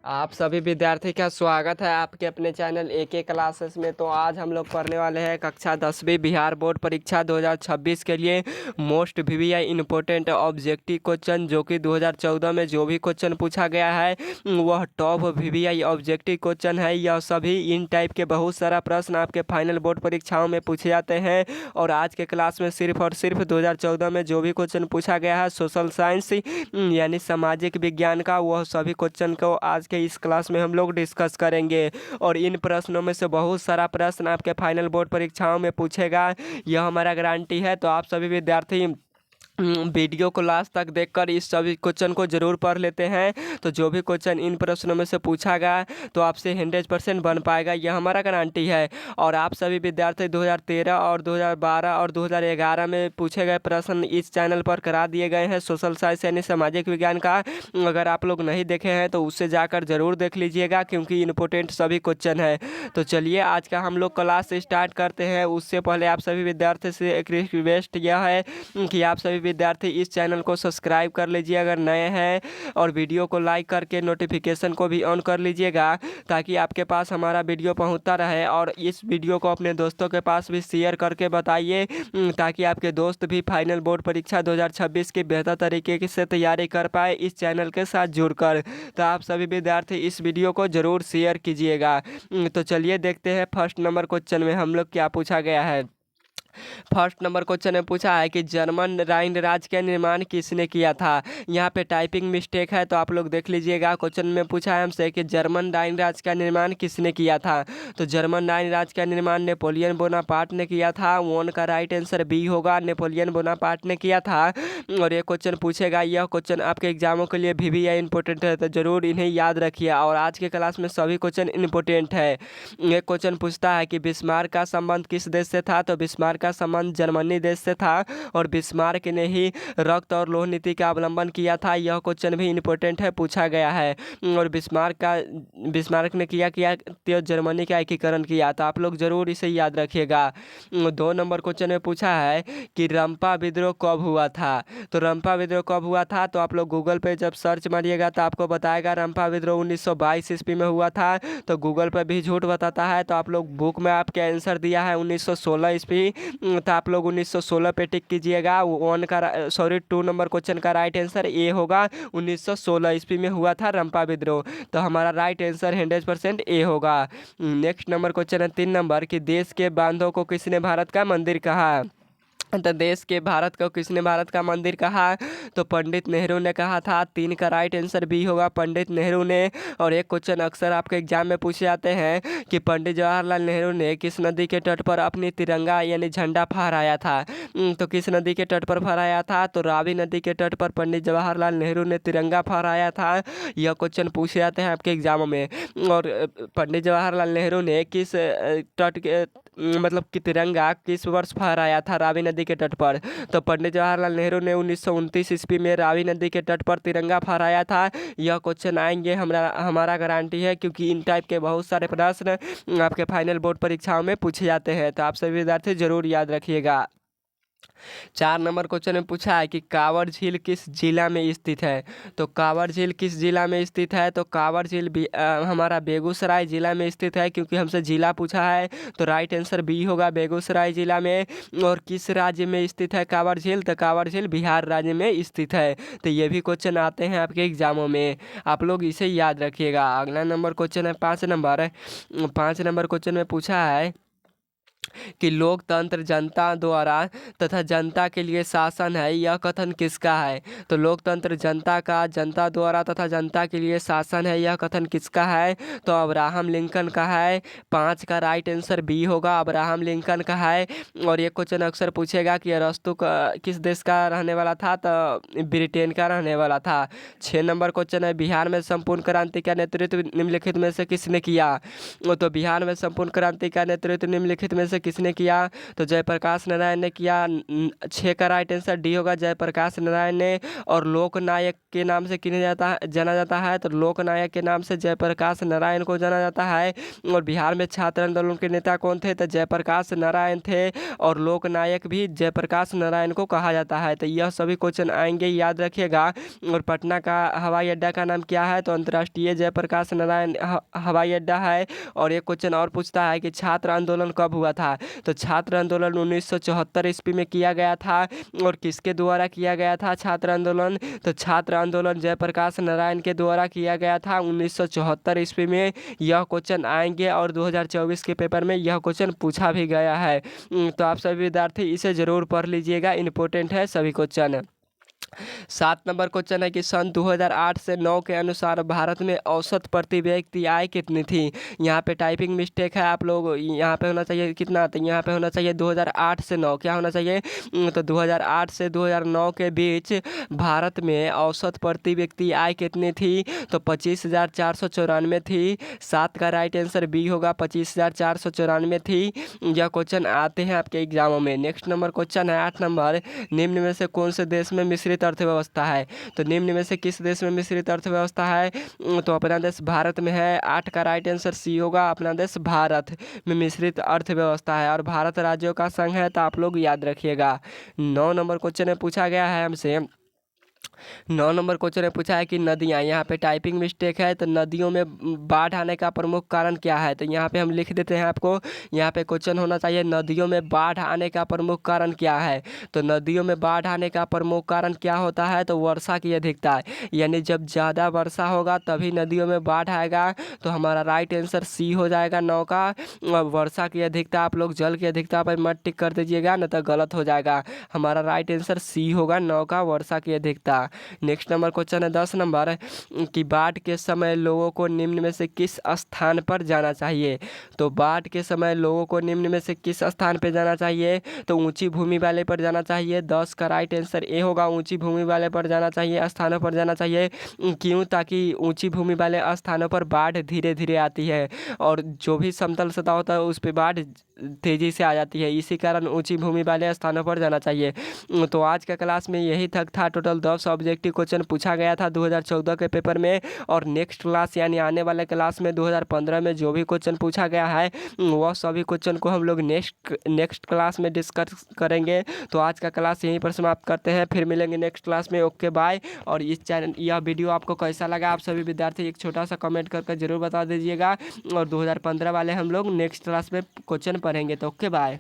आप सभी विद्यार्थी का स्वागत है आपके अपने चैनल एके क्लासेस में। तो आज हम लोग पढ़ने वाले हैं कक्षा 10वीं बिहार बोर्ड परीक्षा 2026 के लिए most VVI important objective question, जो कि 2014 में जो भी क्वेश्चन पूछा गया है वह टॉप वीवीआई ऑब्जेक्टिव क्वेश्चन है। यह सभी इन टाइप के बहुत सारा प्रश्न आपके फाइनल बोर्ड परीक्षाओं में पूछे जाते हैं और आज के क्लास में सिर्फ और सिर्फ 2014 में जो भी क्वेश्चन पूछा गया है सोशल साइंस यानी सामाजिक विज्ञान का, वह सभी क्वेश्चन को आज के इस क्लास में हम लोग डिस्कस करेंगे। और इन प्रश्नों में से बहुत सारा प्रश्न आपके फाइनल बोर्ड परीक्षाओं में पूछेगा, यह हमारा गारंटी है। तो आप सभी विद्यार्थी वीडियो को लास्ट तक देखकर इस सभी क्वेश्चन को जरूर पढ़ लेते हैं। तो जो भी क्वेश्चन इन प्रश्नों में से पूछा गया तो आपसे 100% बन पाएगा, यह हमारा गारंटी है। और आप सभी विद्यार्थी 2013 और 2012 और 2011 में पूछे गए प्रश्न इस चैनल पर करा दिए गए हैं सोशल साइंस यानी सामाजिक विज्ञान का। अगर आप लोग नहीं देखे हैं तो उससे जाकर ज़रूर देख लीजिएगा, क्योंकि इम्पोर्टेंट सभी क्वेश्चन है। तो चलिए आज का हम लोग क्लास स्टार्ट करते हैं। उससे पहले आप सभी विद्यार्थी से एक रिक्वेस्ट यह है कि आप सभी विद्यार्थी इस चैनल को सब्सक्राइब कर लीजिए अगर नए हैं, और वीडियो को लाइक करके नोटिफिकेशन को भी ऑन कर लीजिएगा ताकि आपके पास हमारा वीडियो पहुंचता रहे। और इस वीडियो को अपने दोस्तों के पास भी शेयर करके बताइए ताकि आपके दोस्त भी फाइनल बोर्ड परीक्षा 2026 की बेहतर तरीके से तैयारी कर पाए इस चैनल के साथ जुड़कर। तो आप सभी विद्यार्थी इस वीडियो को ज़रूर शेयर कीजिएगा। तो चलिए देखते हैं फर्स्ट नंबर क्वेश्चन में हम लोग क्या पूछा गया है। फर्स्ट नंबर क्वेश्चन में पूछा है कि जर्मन राइन राज्य का निर्माण किसने किया था। यहाँ पे टाइपिंग मिस्टेक है तो आप लोग देख लीजिएगा। क्वेश्चन में पूछा है हमसे कि जर्मन राइन राज्य का निर्माण किसने किया था। तो जर्मन राइन राज्य का निर्माण नेपोलियन बोनापार्ट ने किया था। वन का राइट आंसर बी होगा, नेपोलियन बोनापार्ट ने किया था। और ये क्वेश्चन पूछेगा, यह क्वेश्चन आपके एग्जामों के लिए वीवीआई इंपॉर्टेंट है, तो जरूर इन्हें याद रखिए। और आज के क्लास में सभी क्वेश्चन इंपॉर्टेंट है। एक क्वेश्चन पूछता है कि बिस्मार्क का संबंध किस देश से था। तो बिस्मार्क का संबंध जर्मनी देश से था और बिस्मार्क ने ही रक्त और लोह नीति का अवलंबन किया था। यह क्वेश्चन भी इंपॉर्टेंट है, पूछा गया है। और बिस्मार्क ने किया तो जर्मनी का एकीकरण किया। तो आप लोग जरूर इसे याद रखिएगा। 2 नंबर क्वेश्चन में पूछा है कि रंपा विद्रोह कब हुआ था। तो रंपा विद्रोह कब हुआ था, तो आप लोग गूगल पे जब सर्च मारिएगा तो आपको बताएगा रंपा विद्रोह 1922 ईस्वी में हुआ था। तो गूगल पे भी झूठ बताता है। तो आप लोग बुक में आपके आंसर दिया है 1916 ईस्वी, तो आप लोग 1916 पे टिक कीजिएगा। 2 नंबर क्वेश्चन का राइट आंसर ए होगा, 1916 ईस्वी में हुआ था रंपा विद्रोह। तो हमारा राइट आंसर 100% ए होगा। नेक्स्ट नंबर क्वेश्चन है 3 नंबर कि देश के बांधों को किसने भारत का मंदिर कहा। तो देश के भारत को किसने भारत का मंदिर कहा, तो पंडित नेहरू ने कहा था। 3 का राइट आंसर बी होगा, पंडित नेहरू ने। और एक क्वेश्चन अक्सर आपके एग्जाम में पूछे जाते हैं कि पंडित जवाहरलाल नेहरू ने किस नदी के तट पर अपनी तिरंगा यानी झंडा फहराया था। तो किस नदी के तट पर फहराया था, तो रावी नदी के तट पर पंडित जवाहरलाल नेहरू ने तिरंगा फहराया था। यह क्वेश्चन पूछे जाते हैं आपके एग्जामों में। और पंडित जवाहरलाल नेहरू ने किस तट के मतलब कि तिरंगा किस वर्ष फहराया था रावी नदी के तट पर। तो पंडित जवाहरलाल नेहरू ने 1929 ईस्वी में रावी नदी के तट पर तिरंगा फहराया था। यह क्वेश्चन आएंगे हमारा गारंटी है, क्योंकि इन टाइप के बहुत सारे प्रश्न आपके फाइनल बोर्ड परीक्षाओं में पूछे जाते हैं। तो आप सभी विद्यार्थी जरूर याद रखिएगा। 4 नंबर क्वेश्चन में पूछा है कि कांवर झील किस जिला में स्थित है। तो कांवर झील किस जिला में स्थित है, तो कांवर झील हमारा बेगूसराय जिला में स्थित है, क्योंकि हमसे जिला पूछा है। तो राइट आंसर बी होगा, बेगूसराय जिला में। और किस राज्य में स्थित है कांवर झील, तो कांवर झील बिहार राज्य में स्थित है। तो ये भी क्वेश्चन आते हैं आपके एग्जामों में, आप लोग इसे याद रखिएगा। अगला नंबर क्वेश्चन है 5 नंबर। 5 नंबर क्वेश्चन में पूछा है कि लोकतंत्र जनता द्वारा तथा जनता के लिए शासन है, यह कथन किसका है। तो लोकतंत्र जनता का, जनता द्वारा तथा जनता के लिए शासन है, यह कथन किसका है, तो अब्राहम लिंकन का है। 5 का राइट आंसर बी होगा, अब्राहम लिंकन का है। और ये क्वेश्चन अक्सर पूछेगा कि अरस्तु किस देश का रहने वाला था, तो ब्रिटेन का रहने वाला था। 6 नंबर क्वेश्चन है बिहार में संपूर्ण क्रांति का नेतृत्व निम्नलिखित में से किसने किया। तो बिहार में संपूर्ण क्रांति का नेतृत्व निम्नलिखित में से किसने किया? तो जयप्रकाश नारायण ने किया। 6 का राइट आंसर डी होगा, जयप्रकाश नारायण ने। और लोकनायक के नाम से किन्हें जाना जाता है? तो लोकनायक के नाम से जयप्रकाश नारायण को जाना जाता है। और बिहार में छात्र आंदोलन के नेता कौन थे? तो जयप्रकाश नारायण थे। और लोकनायक भी जयप्रकाश नारायण को कहा जाता है। तो यह सभी क्वेश्चन आएंगे, याद रखिएगा। और पटना का हवाई अड्डा का नाम क्या है? तो अंतर्राष्ट्रीय जयप्रकाश नारायण हवाई अड्डा है। और एक क्वेश्चन और पूछता है कि छात्र आंदोलन कब हुआ था? तो छात्र आंदोलन 1974 ईस्वी में किया गया था। और किसके द्वारा किया गया था छात्र आंदोलन? तो छात्र आंदोलन जयप्रकाश नारायण के द्वारा किया गया था 1974 ईस्वी में। यह क्वेश्चन आएंगे और 2024 के पेपर में यह क्वेश्चन पूछा भी गया है। तो आप सभी विद्यार्थी इसे जरूर पढ़ लीजिएगा, इंपॉर्टेंट है सभी क्वेश्चन। 7 नंबर क्वेश्चन है कि सन 2008 से 9 के अनुसार भारत में औसत प्रति व्यक्ति आय कितनी थी? यहाँ पे टाइपिंग मिस्टेक है, आप लोग यहाँ पे होना चाहिए कितना? तो यहाँ पे होना चाहिए 2008 से 9। क्या होना चाहिए? तो 2008 से 2009 के बीच भारत में औसत प्रति व्यक्ति आय कितनी थी? तो 25,494 थी। 7 का राइट आंसर बी होगा, 25,494 थी। यह क्वेश्चन आते हैं आपके एग्जामों में। नेक्स्ट नंबर क्वेश्चन है 8 नंबर, निम्न में से कौन से देश में मिश्रित अर्थव्यवस्था है? तो निम्न में से किस देश में मिश्रित अर्थव्यवस्था है? तो अपना देश भारत में है। 8 का राइट आंसर सी होगा, अपना देश भारत में मिश्रित अर्थव्यवस्था है। और भारत राज्यों का संघ है, तो आप लोग याद रखिएगा। 9 नंबर क्वेश्चन में पूछा गया है हमसे, 9 नंबर क्वेश्चन में पूछा है कि नदियाँ, यहाँ पे टाइपिंग मिस्टेक है। तो नदियों में बाढ़ आने का प्रमुख कारण क्या है? तो यहाँ पे हम लिख देते हैं आपको, यहाँ पे क्वेश्चन होना चाहिए नदियों में बाढ़ आने का प्रमुख कारण क्या है? तो नदियों में बाढ़ आने का प्रमुख कारण क्या होता है? तो वर्षा की अधिकता, यानी जब ज़्यादा वर्षा होगा तभी नदियों में बाढ़ आएगा। तो हमारा राइट आंसर सी हो जाएगा 9 का। वर्षा की अधिकता, आप लोग जल की अधिकता पर मत टिक कर दीजिएगा, न तो गलत हो जाएगा। हमारा राइट आंसर सी होगा 9 का, वर्षा की अधिकता। नेक्स्ट नंबर क्वेश्चन है 10 नंबर कि बाढ़ के समय लोगों को निम्न में से किस स्थान पर जाना चाहिए? तो बाढ़ के समय लोगों को निम्न में से किस स्थान पर जाना चाहिए? तो ऊंची भूमि वाले पर जाना चाहिए। 10 का राइट आंसर ए होगा, ऊंची भूमि वाले पर जाना चाहिए, स्थानों पर जाना चाहिए। क्यों? ताकि ऊंची भूमि वाले स्थानों पर बाढ़ धीरे धीरे आती है और जो भी समतल सतह होता है उस पर बाढ़ तेजी से आ जाती है, इसी कारण ऊंची भूमि वाले स्थानों पर जाना चाहिए। तो आज का क्लास में यही तक था। टोटल 10 ऑब्जेक्टिव क्वेश्चन पूछा गया था 2014 के पेपर में। और नेक्स्ट क्लास यानी आने वाले क्लास में 2015 में जो भी क्वेश्चन पूछा गया है वह सभी क्वेश्चन को हम लोग नेक्स्ट क्लास में डिस्कस करेंगे। तो आज का क्लास यहीं पर समाप्त करते हैं, फिर मिलेंगे नेक्स्ट क्लास में। Okay bye. और यह वीडियो आपको कैसा लगा आप सभी विद्यार्थी एक छोटा सा कमेंट करके जरूर बता दीजिएगा। और 2015 वाले हम लोग नेक्स्ट क्लास में क्वेश्चन पढ़ेंगे। तो ओके बाय।